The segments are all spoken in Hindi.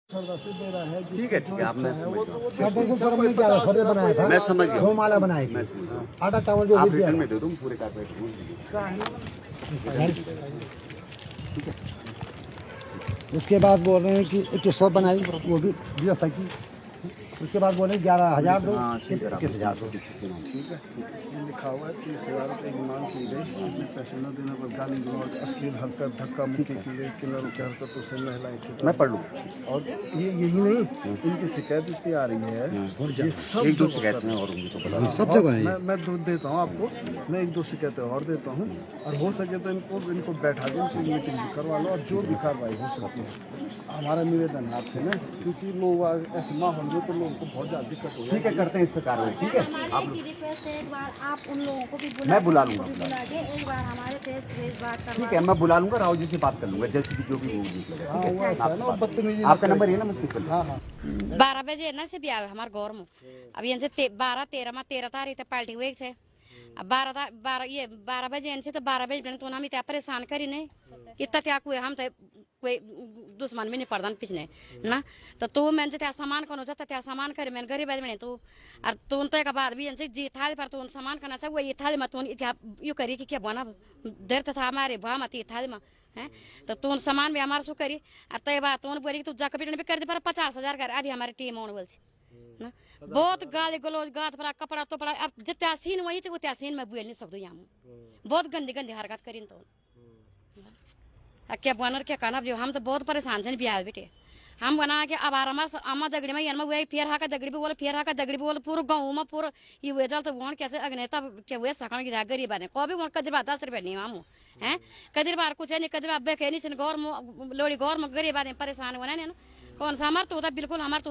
ठीक है आप मैं समझ बनाया था, मैं समझ गया, वो माला बनाई मैं थी। समझ गया। आटा चावल जो आप भी दिया रिटर्न में दे दूँ पूरे कार्पेट ठीक है। उसके बाद बोल रहे हैं कि 2100 बनाई, वो भी व्यवस्था की। उसके बाद बोले 11,000 दो, 21,000 दो। ठीक है, ये लिखा हुआ है 30,000 रुपये की मांग की गई। आपने पैसे न देने पर गाली गलौज, अश्लील हरकत, धक्का मुक्की की गई, किन्नरों की हरकतों से महिलाएं छुटा। मैं पढ़ लूँ। और ये यही नहीं, इनकी शिकायत इतनी आ रही है, ये सब एक दो जगह शिकायत पर में और उनको बुला सब जगह है। मैं देता हूँ आपको, मैं एक दो शिकायतें और देता हूँ, और हो सके तो इनको बैठा के इनकी मीटिंग भी करवा लो, और जो भी कार्रवाई हो सकती है। हमारा निवेदन है आपसे ना, क्योंकि लोग ऐसे माहौल में तो लोगों को बहुत ज़्यादा दिक्कत हो ठीक है, करते हैं इस पर कार्रवाई। ठीक है, आप हमारी रिक्वेस्ट है, एक बार आप उन लोगों को भी मैं बुला लूंगा। बुला के एक बार हमारे फेस टू फेस बात करवा। ठीक है, मैं बुला लूंगा, राहुल जी से बात कर लूंगा, जैसे भी जो भी होगी। हाँ, वो ऐसा है ना, बदतमीजी आपका नंबर है ना, मैं सिर्फ हाँ हाँ 12 बजे ना से भी आवे हमारे घर में। अब यहाँ से 12-13 तारीख तक पार्टी हुई है। अब 12 बजे इनसे तो 12 बजे तो हम इतना परेशान करी नहीं, इतना क्या कोई हम तो कोई दुश्मन में नहीं पड़ता पिछने ना। तो मैंने त्या सामान कौन होता त्या सामान करे मैंने गरीब आदमी तो और तुम तो के बाद भी इनसे जी थाली पर तुम सामान करना चाहिए वही थाली में तुम इतना यू करी कि क्या बना डर था हमारे भा मत थाली में है। तो तुम सामान भी हमारे शो करी और तय बात तुम बोली तू जाकर भी कर दे पर 50,000 कर अभी हमारी टीम आने बोल ना। बहुत गाली गलौज गात पर कपड़ा तो पड़ा अब जितना सीन वही थे उतना सीन में बोल नहीं सकते यहाँ बहुत गंदी गंदी हरकत करी तो क्या बनर क्या कहना जो हम तो बहुत परेशान से बिहार बेटे हम बना के अब अम्मा दगड़ी में यनमा हुए फेर हाका दगड़ी भी बोले फेर हाका दगड़ी भी बोले पूरा गाँव में पूरा ये हुए चल तो वहाँ कैसे अग्नेता क्या हुए सकन गिरा गरीब ने को भी वहाँ कदर बात 10 रुपये नहीं हम हैं कदर बार कुछ है नहीं कदर अब कह नहीं गौर में लोड़ी गौर में गरीब आदमी परेशान होना ना कौन सा हमारे तो होता बिल्कुल हमारे तो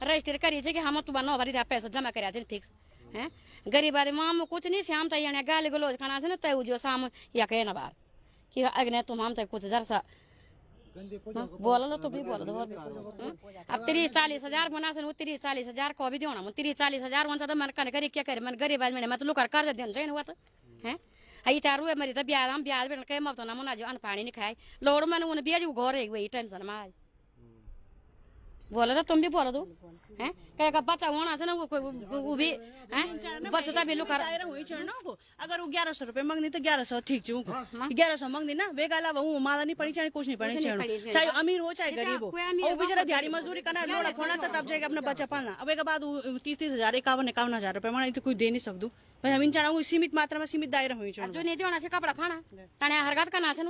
रजिस्टर करिए कि हम तो बनो भरी पैसा जमा करा फिक्स है गरीब आदमी मामू कुछ नहीं श्याम तय गाली गलोज खाना से ना तय जो शाम या कहे ना बार कि अग्ने तुम हम तक कुछ जरा सा बोल लो तो भी बोल दो अब 30-40,000 बना से 30-40,000 को भी दो ना 30-40,000 वन तो मन करे क्या करे मन गरीब आदमी मैं तो लुकर कर देन चाहिए हुआ तो हैं आई तारू है मेरी तो ब्याह हम ब्याह में कहे मत ना मुना जो अन पानी नहीं खाए लोड़ मन उन ब्याह जो घर है वही टेंशन में बोलो ना तुम भी बोलो दो हैं कहेगा बच्चा होना था ना वो भी हैं बच्चा भी लुकर अगर वो 1100 रुपए मांगनी तो 1100 ठीक है 1100 मांगनी ना वे गाला वो माला नहीं पड़ी चाहे कुछ नहीं पड़ी चाहे अमीर हो चाहे गरीब हो वो बेचारा दिहाड़ी मजदूरी करना लोड़ा खोना था तब जाएगा अपना बच्चा पालना अब एक बाद 30,000 51,000 रुपए मांगा तो कोई दे नहीं सकदू भाई हम इन चाहूँ सीमित मात्रा में सीमित दायरा हुई जो नहीं देना से कपड़ा फाना तने हरकत करना से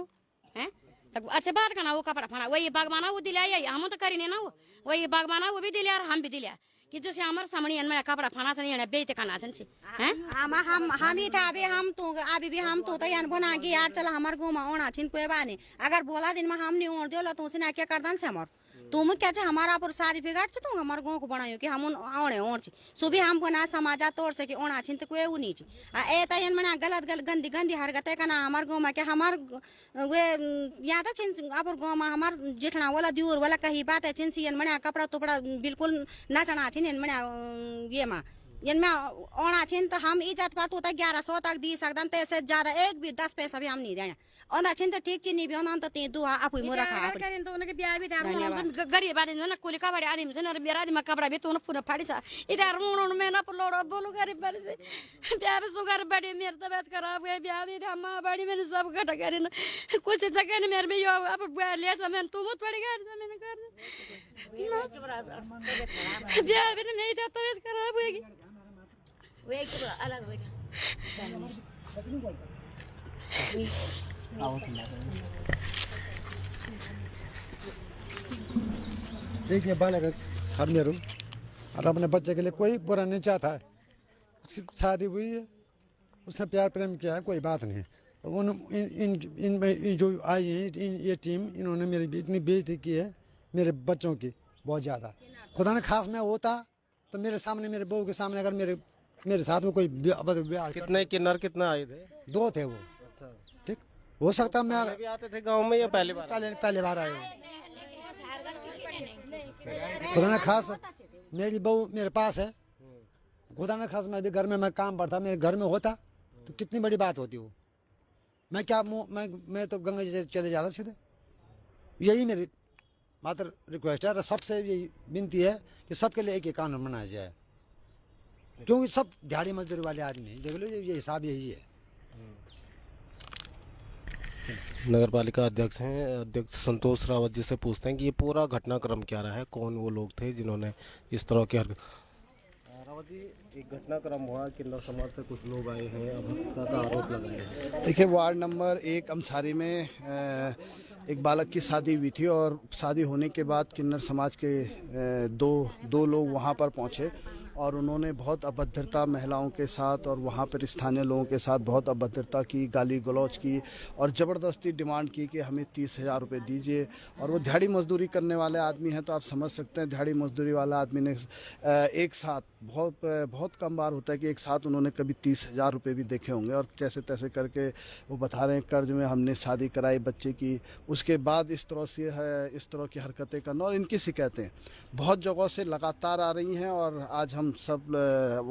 हैं अच्छा बात करना वो कपड़ा फाना वही बागवाना वो दिला हम तो करी नहीं ना वही बागवाना वो भी दिला और हम भी दिला कि जैसे हमारे सामने में कपड़ा फाना से नहीं बेचते करना से हैं हम ही था अभी हम तो अभी भी हम तो यान बना के यार चला हमारे गाँव में ओना छिन कोई बात नहीं अगर बोला दिन में हम नहीं ओढ़ दो तो उसने क्या कर से हमारे तुम क्या चाहे हमारा पर शादी बिगाड़ से तुम हमारे गाँव को बनायो कि हम ओढ़े ओढ़ सुबह हम बना समाजा तोड़ से कि ओढ़ा छिन तो कोई नहीं ए तयन मना गलत गलत गंदी गंदी हरकत है ना हमारे गाँव में क्या हमार वे याद है छिन अपन गाँव में हमार जेठना वाला दूर वाला कही बात है छिन यन मना कपड़ा तोपड़ा बिल्कुल नाचना छिन यन मना ये माँ यन में ओढ़ा छिन तो हम इज्जत पात होता 1100 तक दी सकता तो ऐसे ज्यादा एक भी 10 पैसा भी हम नहीं देना ओना छिन तो ठीक चिन्नी भी ओना तो ते दुआ आप ही मोरा खा करें तो उनके ब्याह भी दार गरीब आदमी ना कुली कपड़े आदमी से ना मेरा आदमी कपड़ा भी तो पूरा फाड़ी सा इधर रोण में ना पलोड़ा बोलो गरीब बारे से ब्याह भी सुगर बड़ी मेरे तबीयत खराब है ब्याह भी हम बड़ी मैंने सब घट करे ना कुछ जगह ने मेरे भी अब ले सा मैं तुम मत पड़ी कर मैंने कर ब्याह भी नहीं था तबीयत खराब होगी वो एक अलग हो जा एक ये बालक सर मेरू और अपने बच्चे के लिए कोई बुरा नहीं चाहता है उसकी शादी हुई है उसने प्यार प्रेम किया है कोई बात नहीं उन इन जो आई है ये टीम इन्होंने मेरी इतनी बेइज्जती की है मेरे बच्चों की बहुत ज़्यादा खुदा ने खास में होता तो मेरे सामने मेरे बहू के सामने अगर मेरे साथ में कोई कितने किन्नर कितना आए थे 2 थे वो ठीक हो सकता मैं भी आते थे गांव में या पहली बार पहले बार आए खुदा ने खास मेरी बहू मेरे पास है खुदा ने खास मैं भी घर में मैं काम पड़ता मेरे घर में होता तो कितनी बड़ी बात होती वो मैं क्या मैं तो गंगा जी से चले जाता सीधे यही मेरी मात्र रिक्वेस्ट है और सबसे यही विनती है कि सबके लिए एक ही कानून बनाया जाए, क्योंकि सब दिहाड़ी मजदूरी वाले आदमी हैं। देख लो ये हिसाब यही है। नगर पालिका अध्यक्ष हैं, अध्यक्ष संतोष रावत जी से पूछते हैं कि ये पूरा घटनाक्रम क्या रहा है, कौन वो लोग थे जिन्होंने इस तरह के रावत जी, एक घटनाक्रम हुआ, किन्नर समाज से कुछ लोग आए हैं, अभद्रता का आरोप लगाए हैं। देखिए, वार्ड नंबर 1 अमसारी में एक बालक की शादी हुई थी और शादी होने के बाद किन्नर समाज के दो लोग वहां पर पहुंचे और उन्होंने बहुत अभद्रता महिलाओं के साथ और वहाँ पर स्थानीय लोगों के साथ बहुत अभद्रता की, गाली गलौज की और ज़बरदस्ती डिमांड की कि हमें 30,000 रुपये दीजिए। और वो दिहाड़ी मजदूरी करने वाले आदमी हैं, तो आप समझ सकते हैं दिहाड़ी मजदूरी वाला आदमी ने एक साथ बहुत कम बार होता है कि एक साथ उन्होंने कभी 30,000 रुपये भी देखे होंगे। और जैसे तैसे करके वो बता रहे हैं कर्ज में हमने शादी कराई बच्चे की, उसके बाद इस तरह की हरकतें करना। और इनकी शिकायतें बहुत जगहों से लगातार आ रही हैं और आज हम सब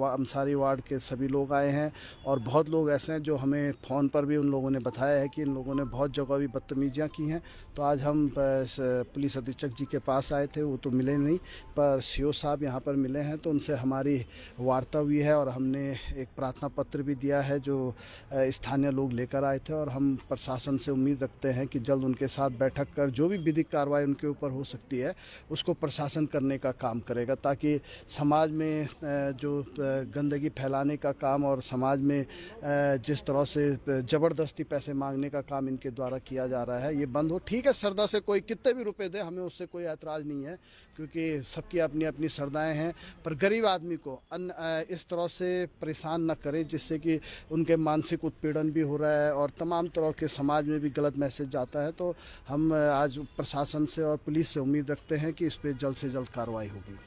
अमसारी वार्ड के सभी लोग आए हैं और बहुत लोग ऐसे हैं जो हमें फ़ोन पर भी उन लोगों ने बताया है कि इन लोगों ने बहुत जगह भी बदतमीजियाँ की हैं। तो आज हम पुलिस अधीक्षक जी के पास आए थे, वो तो मिले नहीं, पर सीओ साहब यहाँ पर मिले हैं, तो उनसे हमारी वार्ता हुई है और हमने एक प्रार्थना पत्र भी दिया है जो स्थानीय लोग लेकर आए थे। और हम प्रशासन से उम्मीद रखते हैं कि जल्द उनके साथ बैठक कर जो भी विधिक कार्रवाई उनके ऊपर हो सकती है उसको प्रशासन करने का काम करेगा, ताकि समाज में जो गंदगी फैलाने का काम और समाज में जिस तरह से ज़बरदस्ती पैसे मांगने का काम इनके द्वारा किया जा रहा है ये बंद हो। ठीक है, श्रद्धा से कोई कितने भी रुपए दे, हमें उससे कोई ऐतराज़ नहीं है, क्योंकि सबकी अपनी अपनी श्रद्धाएं हैं, पर गरीब आदमी को इस तरह से परेशान न करें जिससे कि उनके मानसिक उत्पीड़न भी हो रहा है और तमाम तरह के समाज में भी गलत मैसेज जाता है। तो हम आज प्रशासन से और पुलिस से उम्मीद रखते हैं कि इस पर जल्द से जल्द कार्रवाई होगी,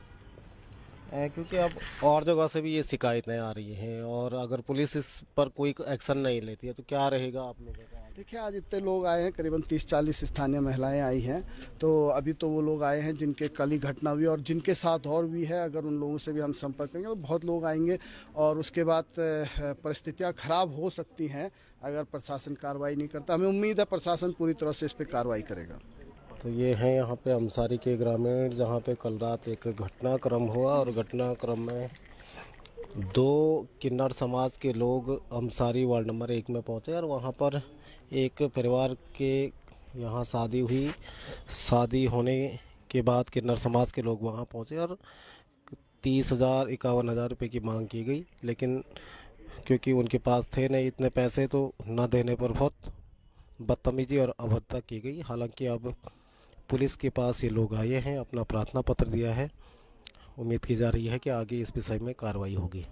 क्योंकि अब और जगह से भी ये शिकायतें आ रही हैं और अगर पुलिस इस पर कोई एक्शन नहीं लेती है तो क्या रहेगा आप लोगों का? देखिए, आज इतने लोग आए हैं, करीबन 30-40 स्थानीय महिलाएं आई हैं, तो अभी तो वो लोग आए हैं जिनके कल ही घटना हुई और जिनके साथ और भी है। अगर उन लोगों से भी हम संपर्क करेंगे तो बहुत लोग आएंगे और उसके बाद परिस्थितियां खराब हो सकती हैं अगर प्रशासन कार्रवाई नहीं करता। हमें उम्मीद है प्रशासन पूरी तरह से इस पर कार्रवाई करेगा। तो ये है यहाँ पे अमसारी के ग्रामीण, जहाँ पे कल रात एक घटनाक्रम हुआ और घटनाक्रम में 2 किन्नर समाज के लोग अमसारी वार्ड नंबर 1 में पहुँचे और वहाँ पर एक परिवार के यहाँ शादी हुई। शादी होने के बाद किन्नर समाज के लोग वहाँ पहुँचे और 30,000 51,000 रुपये की मांग की गई, लेकिन क्योंकि उनके पास थे नहीं इतने पैसे तो न देने पर बहुत बदतमीजी और अभद्रता की गई। हालांकि अब पुलिस के पास ये लोग आए हैं, अपना प्रार्थना पत्र दिया है। उम्मीद की जा रही है कि आगे इस विषय में कार्रवाई होगी।